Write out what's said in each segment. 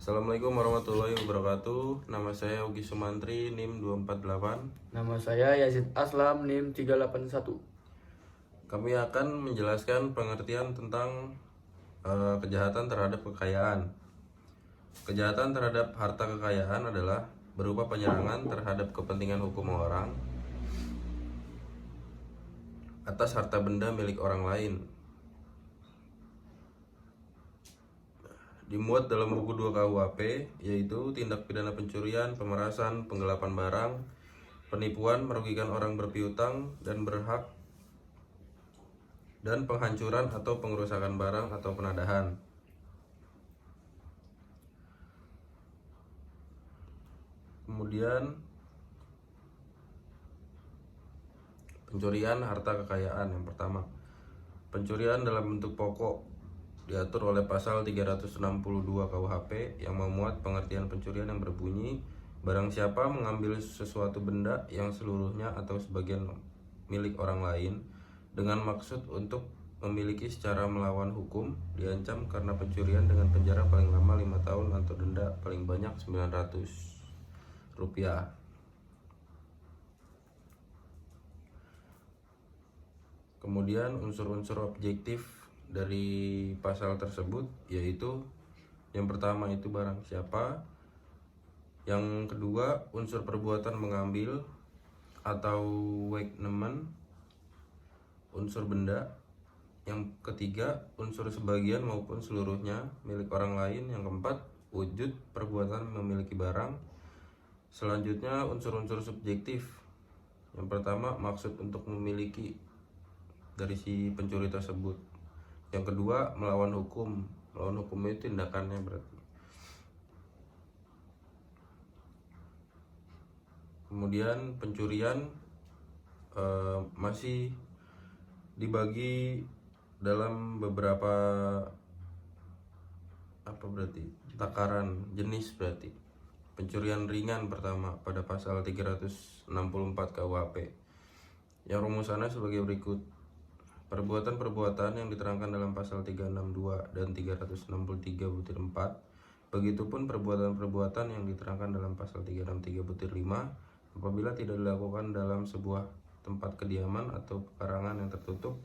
Assalamualaikum warahmatullahi wabarakatuh. Nama saya Ugi Sumantri, NIM 248. Nama saya Yazid Aslam, NIM 381. Kami akan menjelaskan pengertian tentang kejahatan terhadap kekayaan. Kejahatan terhadap harta kekayaan adalah berupa penyerangan terhadap kepentingan hukum orang atas harta benda milik orang lain. Dimuat dalam buku 2 KUHP, yaitu tindak pidana pencurian, pemerasan, penggelapan barang, penipuan, merugikan orang berpiutang dan berhak, dan penghancuran atau pengerusakan barang atau penadahan. Kemudian pencurian harta kekayaan. Yang pertama, pencurian dalam bentuk pokok diatur oleh pasal 362 KUHP yang memuat pengertian pencurian yang berbunyi: barang siapa mengambil sesuatu benda yang seluruhnya atau sebagian milik orang lain dengan maksud untuk memiliki secara melawan hukum, diancam karena pencurian dengan penjara paling lama 5 tahun atau denda paling banyak Rp900. Kemudian unsur-unsur objektif dari pasal tersebut, yaitu yang pertama itu barang siapa, yang kedua unsur perbuatan mengambil atau wegnemen, unsur benda, yang ketiga unsur sebagian maupun seluruhnya milik orang lain, yang keempat wujud perbuatan memiliki barang. Selanjutnya unsur-unsur subjektif. Yang pertama maksud untuk memiliki dari si pencuri tersebut. Yang kedua melawan hukum. Melawan hukum itu tindakannya berarti. Kemudian pencurian masih dibagi dalam beberapa takaran jenis. Berarti pencurian ringan pertama pada pasal 364 KUHP yang rumusannya sebagai berikut: perbuatan-perbuatan yang diterangkan dalam pasal 362 dan 363 butir 4, begitupun perbuatan-perbuatan yang diterangkan dalam pasal 363 butir 5 apabila tidak dilakukan dalam sebuah tempat kediaman atau pekarangan yang tertutup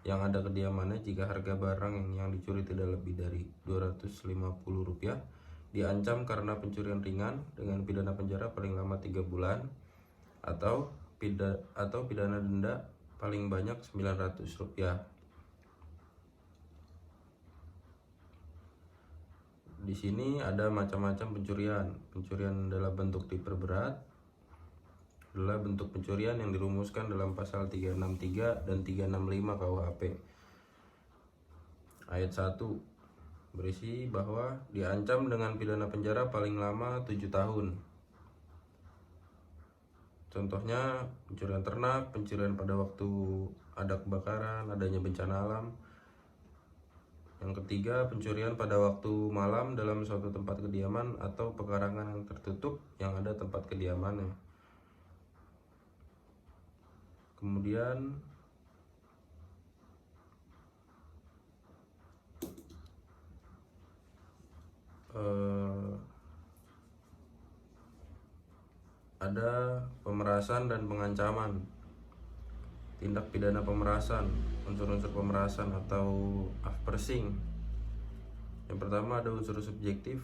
yang ada kediamannya, jika harga barang yang dicuri tidak lebih dari Rp250, diancam karena pencurian ringan dengan pidana penjara paling lama 3 bulan atau pidana denda paling banyak Rp900. Di sini ada macam-macam pencurian. Pencurian dalam bentuk diperberat adalah bentuk pencurian yang dirumuskan dalam pasal 363 dan 365 KUHP. Ayat 1 berisi bahwa diancam dengan pidana penjara paling lama 7 tahun. Contohnya pencurian ternak, pencurian pada waktu ada kebakaran, adanya bencana alam. Yang ketiga, pencurian pada waktu malam dalam suatu tempat kediaman atau pekarangan yang tertutup yang ada tempat kediamannya. Kemudian ada pemerasan dan pengancaman. Tindak pidana pemerasan, unsur-unsur pemerasan atau afpersing. Yang pertama ada unsur subjektif.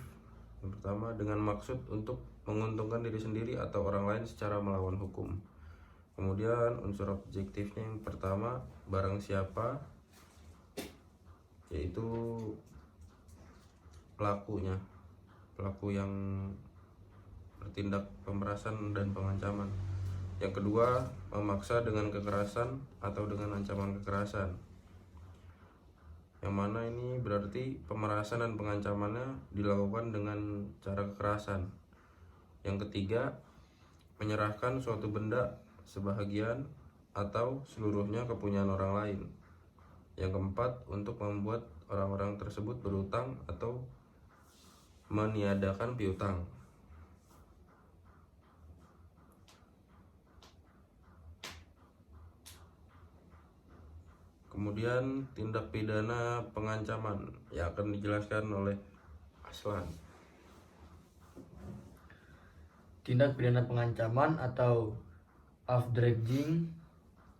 Yang pertama dengan maksud untuk menguntungkan diri sendiri atau orang lain secara melawan hukum. Kemudian unsur objektifnya yang pertama barang siapa, yaitu pelakunya, pelaku yang bertindak pemerasan dan pengancaman. Yang kedua, memaksa dengan kekerasan atau dengan ancaman kekerasan. Yang mana ini berarti pemerasan dan pengancamannya dilakukan dengan cara kekerasan. Yang ketiga, menyerahkan suatu benda sebahagian atau seluruhnya kepunyaan orang lain. Yang keempat, untuk membuat orang-orang tersebut berutang atau meniadakan piutang. Kemudian tindak pidana pengancaman yang akan dijelaskan oleh Aslan. tindak pidana pengancaman atau afdriving,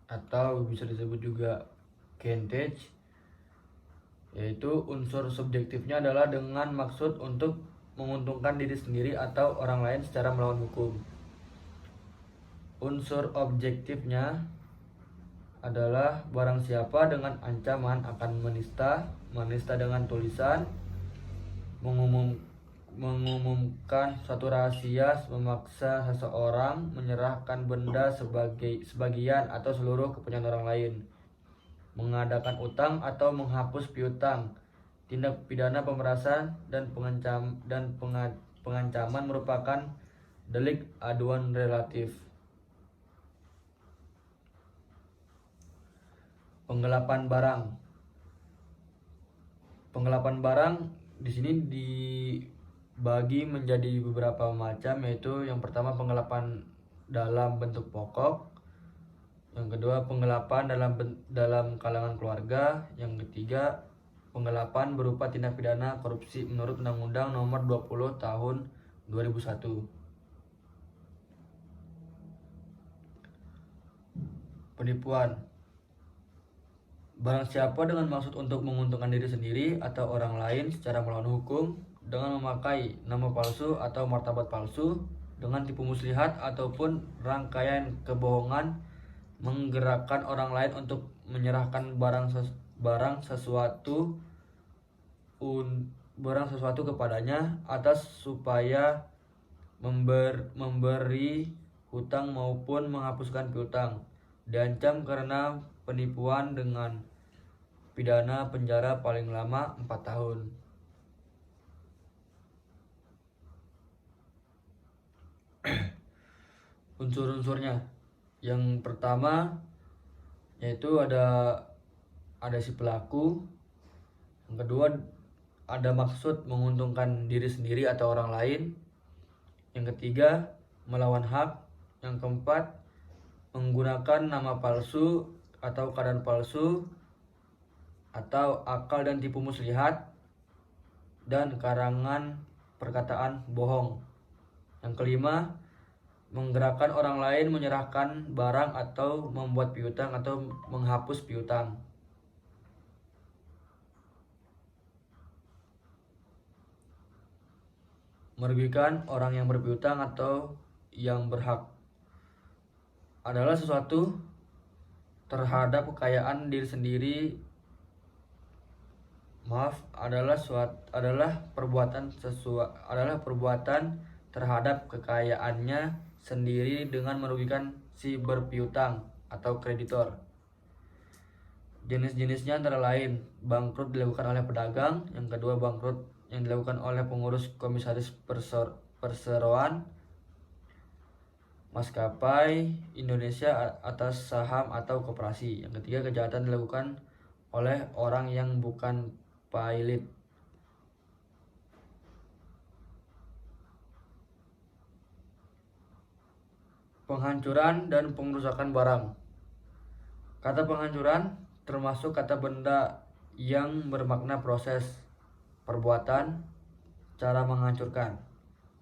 atau bisa disebut juga gantage, yaitu unsur subjektifnya adalah dengan maksud untuk menguntungkan diri sendiri atau orang lain secara melawan hukum. Unsur objektifnya adalah barang siapa dengan ancaman akan menista dengan tulisan, mengumumkan suatu rahasia, memaksa seseorang menyerahkan benda sebagian atau seluruh kepunyaan orang lain, mengadakan utang atau menghapus piutang. Tindak pidana pemerasan dan pengancaman merupakan delik aduan relatif. Penggelapan barang. Penggelapan barang di sini dibagi menjadi beberapa macam, yaitu yang pertama penggelapan dalam bentuk pokok, yang kedua penggelapan dalam kalangan keluarga, yang ketiga penggelapan berupa tindak pidana korupsi menurut Undang-Undang Nomor 20 Tahun 2001. Penipuan. Barang siapa dengan maksud untuk menguntungkan diri sendiri atau orang lain secara melawan hukum dengan memakai nama palsu atau martabat palsu, dengan tipu muslihat ataupun rangkaian kebohongan, menggerakkan orang lain untuk menyerahkan barang sesuatu kepadanya atas supaya memberi hutang maupun menghapuskan piutang, diancam karena penipuan dengan pidana penjara paling lama 4 tahun. Unsur-unsurnya, yang pertama yaitu ada si pelaku, yang kedua ada maksud menguntungkan diri sendiri atau orang lain, yang ketiga melawan hak, yang keempat menggunakan nama palsu atau keadaan palsu atau akal dan tipu muslihat dan karangan perkataan bohong. Yang kelima, menggerakkan orang lain menyerahkan barang atau membuat piutang atau menghapus piutang. Merugikan orang yang berpiutang atau yang berhak adalah sesuatu terhadap kekayaan diri sendiri. Adalah perbuatan terhadap kekayaannya sendiri dengan merugikan si berpiutang atau kreditor. Jenis-jenisnya antara lain bangkrut dilakukan oleh pedagang, yang kedua bangkrut yang dilakukan oleh pengurus komisaris perseroan maskapai Indonesia atas saham atau koperasi, yang ketiga kejahatan dilakukan oleh orang yang bukan pilot. Penghancuran dan pengerusakan barang. Kata penghancuran termasuk kata benda yang bermakna proses, perbuatan, cara menghancurkan.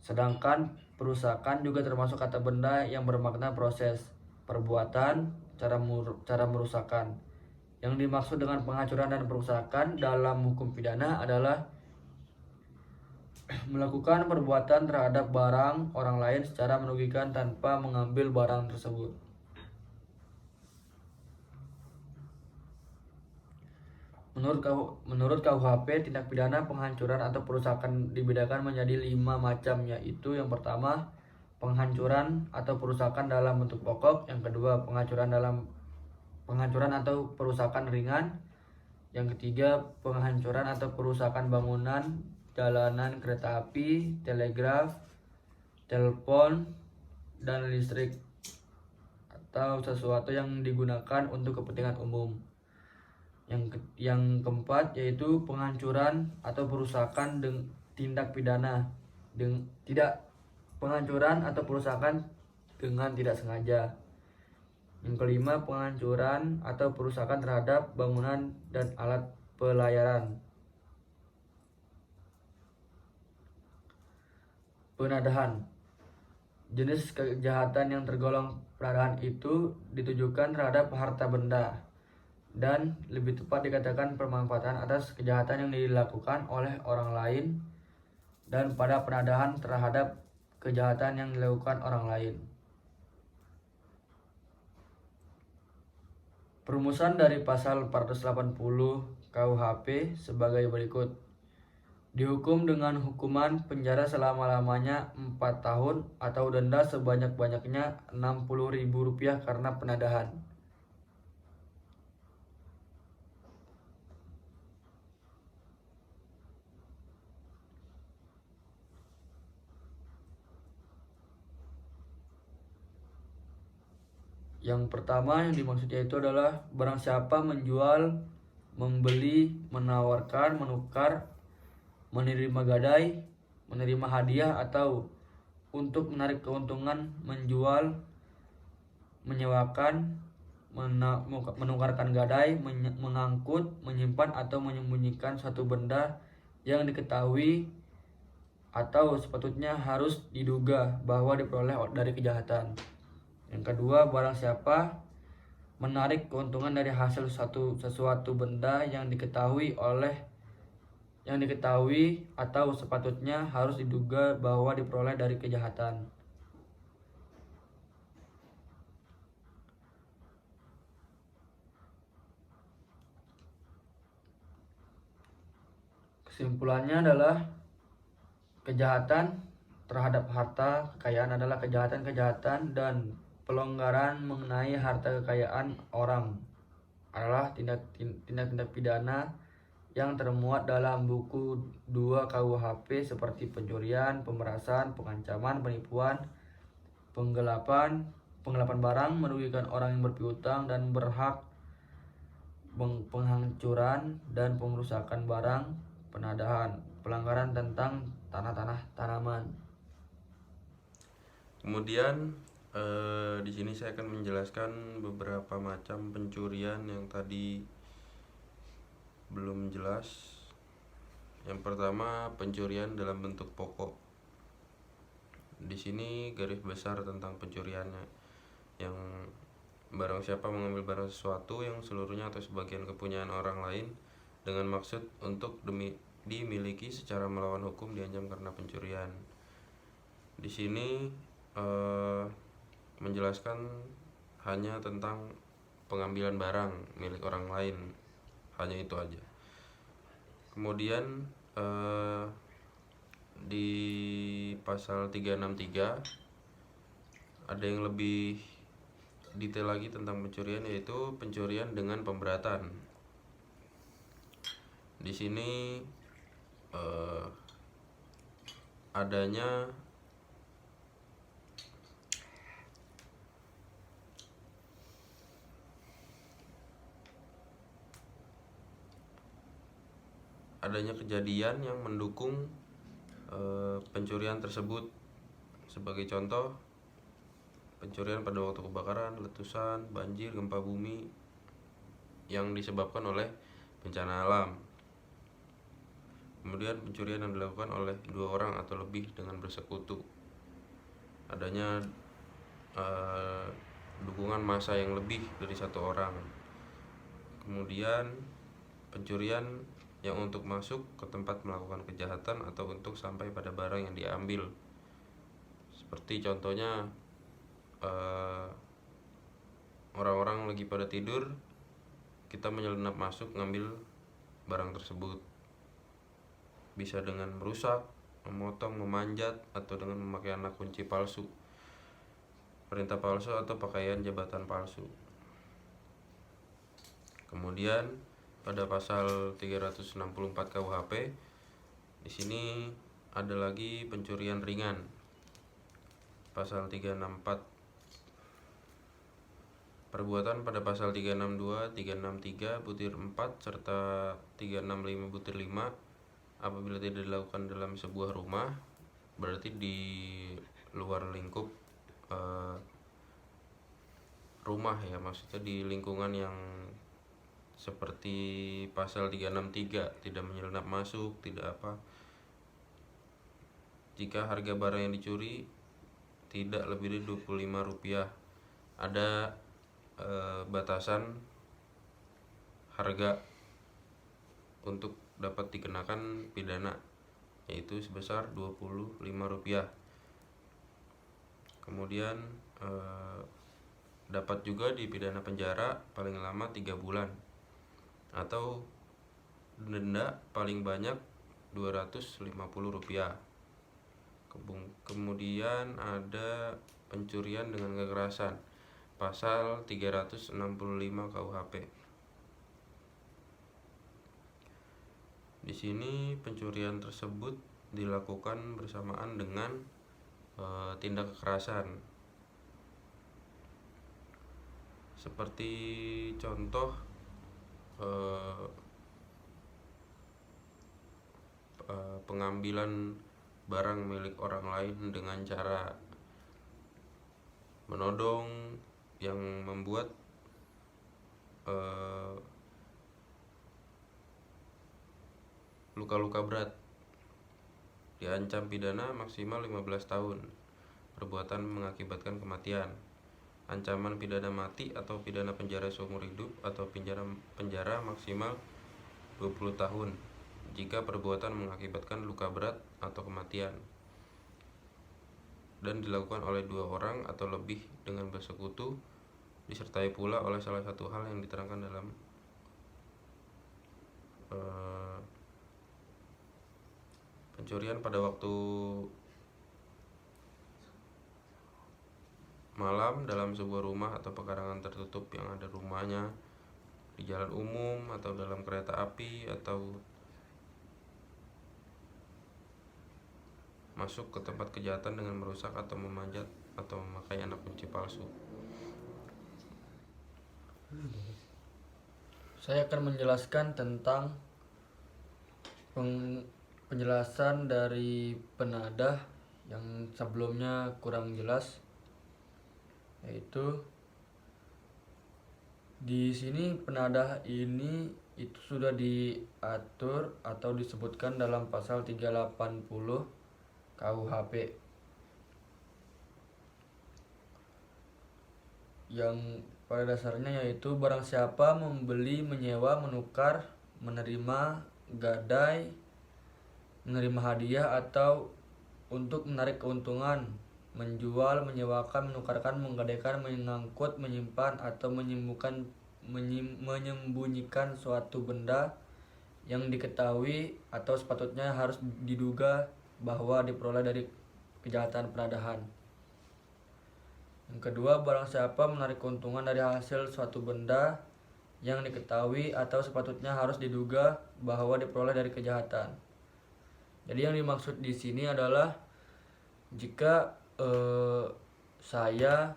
Sedangkan perusakan juga termasuk kata benda yang bermakna proses, perbuatan, cara merusakkan. Yang dimaksud dengan penghancuran dan perusakan dalam hukum pidana adalah melakukan perbuatan terhadap barang orang lain secara merugikan tanpa mengambil barang tersebut. Menurut KUHP, tindak pidana penghancuran atau perusakan dibedakan menjadi 5 macam, yaitu yang pertama penghancuran atau perusakan dalam bentuk pokok, yang kedua penghancuran atau perusakan ringan, yang ketiga penghancuran atau perusakan bangunan, jalanan, kereta api, telegraf, telepon, dan listrik, atau sesuatu yang digunakan untuk kepentingan umum. Yang keempat yaitu penghancuran atau perusakan tindak pidana penghancuran atau perusakan dengan tidak sengaja. Yang kelima, penghancuran atau perusakan terhadap bangunan dan alat pelayaran. Penadahan. Jenis kejahatan yang tergolong penadahan itu ditujukan terhadap harta benda, dan lebih tepat dikatakan pemanfaatan atas kejahatan yang dilakukan oleh orang lain, dan pada penadahan terhadap kejahatan yang dilakukan orang lain. Perumusan dari pasal 480 KUHP sebagai berikut. Dihukum dengan hukuman penjara selama-lamanya 4 tahun atau denda sebanyak-banyaknya Rp60.000 karena penadahan. Yang pertama yang dimaksudnya itu adalah barang siapa menjual, membeli, menawarkan, menukar, menerima gadai, menerima hadiah, atau untuk menarik keuntungan menjual, menyewakan, menukarkan gadai, mengangkut, menyimpan atau menyembunyikan suatu benda yang diketahui atau sepatutnya harus diduga bahwa diperoleh dari kejahatan. Yang kedua, barang siapa menarik keuntungan dari hasil sesuatu benda yang diketahui atau sepatutnya harus diduga bahwa diperoleh dari kejahatan. Kesimpulannya adalah kejahatan terhadap harta kekayaan adalah kejahatan-kejahatan, dan pelonggaran mengenai harta kekayaan orang adalah tindak-tindak pidana yang termuat dalam buku 2 KUHP seperti pencurian, pemerasan, pengancaman, penipuan, penggelapan barang, merugikan orang yang berpiutang dan berhak, penghancuran dan pengrusakan barang, penadahan, pelanggaran tentang tanaman. Kemudian di sini saya akan menjelaskan beberapa macam pencurian yang tadi belum jelas. Yang pertama, pencurian dalam bentuk pokok. Di sini garis besar tentang pencuriannya, yang barang siapa mengambil barang sesuatu yang seluruhnya atau sebagian kepunyaan orang lain dengan maksud untuk dimiliki secara melawan hukum diancam karena pencurian. Di sini menjelaskan hanya tentang pengambilan barang milik orang lain, hanya itu aja. Kemudian di pasal 363 ada yang lebih detail lagi tentang pencurian, yaitu pencurian dengan pemberatan. Di sini adanya kejadian yang mendukung pencurian tersebut. Sebagai contoh, pencurian pada waktu kebakaran, letusan, banjir, gempa bumi yang disebabkan oleh bencana alam. Kemudian pencurian yang dilakukan oleh 2 orang atau lebih dengan bersekutu. Adanya dukungan massa yang lebih dari 1 orang. Kemudian pencurian yang untuk masuk ke tempat melakukan kejahatan atau untuk sampai pada barang yang diambil. Seperti contohnya orang-orang lagi pada tidur, kita menyelinap masuk ngambil barang tersebut. Bisa dengan merusak, memotong, memanjat, atau dengan memakai anak kunci palsu, perintah palsu, atau pakaian jabatan palsu. Kemudian pada pasal 364 KUHP, di sini ada lagi pencurian ringan. Pasal 364, perbuatan pada pasal 362, 363 butir 4 serta 365 butir 5 apabila tidak dilakukan dalam sebuah rumah, berarti di luar lingkup rumah ya, maksudnya di lingkungan yang seperti pasal 363, tidak menyelinap masuk, tidak apa. Jika harga barang yang dicuri tidak lebih dari Rp25. Ada batasan harga untuk dapat dikenakan pidana, yaitu sebesar Rp25. Kemudian dapat juga dipidana penjara paling lama 3 bulan atau denda paling banyak Rp250. Kemudian ada pencurian dengan kekerasan, pasal 365 KUHP. Di sini pencurian tersebut dilakukan bersamaan dengan tindak kekerasan. Seperti contoh pengambilan barang milik orang lain dengan cara menodong yang membuat luka-luka berat, diancam pidana maksimal 15 tahun. Perbuatan mengakibatkan kematian, ancaman pidana mati atau pidana penjara seumur hidup atau penjara maksimal 20 tahun jika perbuatan mengakibatkan luka berat atau kematian dan dilakukan oleh 2 orang atau lebih dengan bersekutu, disertai pula oleh salah satu hal yang diterangkan dalam pencurian pada waktu malam dalam sebuah rumah atau pekarangan tertutup yang ada rumahnya di jalan umum atau dalam kereta api atau masuk ke tempat kejahatan dengan merusak atau memanjat atau memakai anak kunci palsu. Saya akan menjelaskan tentang penjelasan dari penadah yang sebelumnya kurang jelas, yaitu di sini penadah ini itu sudah diatur atau disebutkan dalam pasal 380 KUHP yang pada dasarnya yaitu barang siapa membeli, menyewa, menukar, menerima gadai, menerima hadiah atau untuk menarik keuntungan, menjual, menyewakan, menukarkan, menggadaikan, mengangkut, menyimpan atau menyembunyikan suatu benda yang diketahui atau sepatutnya harus diduga bahwa diperoleh dari kejahatan penadahan. Yang kedua, barang siapa menarik keuntungan dari hasil suatu benda yang diketahui atau sepatutnya harus diduga bahwa diperoleh dari kejahatan. Jadi yang dimaksud di sini adalah jika saya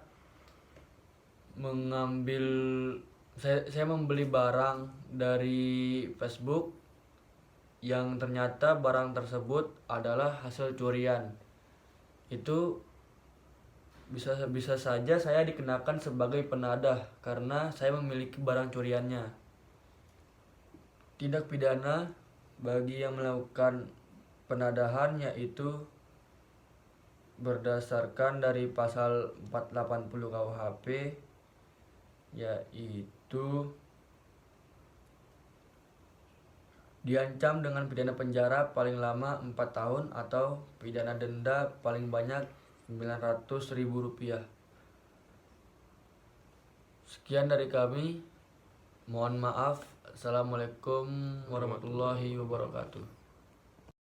membeli barang dari Facebook yang ternyata barang tersebut adalah hasil curian, itu bisa saja saya dikenakan sebagai penadah karena saya memiliki barang curiannya. Tindak pidana bagi yang melakukan penadahan yaitu berdasarkan dari pasal 480 KUHP, yaitu diancam dengan pidana penjara paling lama 4 tahun atau pidana denda paling banyak Rp900.000. Sekian dari kami. Mohon maaf. Assalamualaikum warahmatullahi wabarakatuh.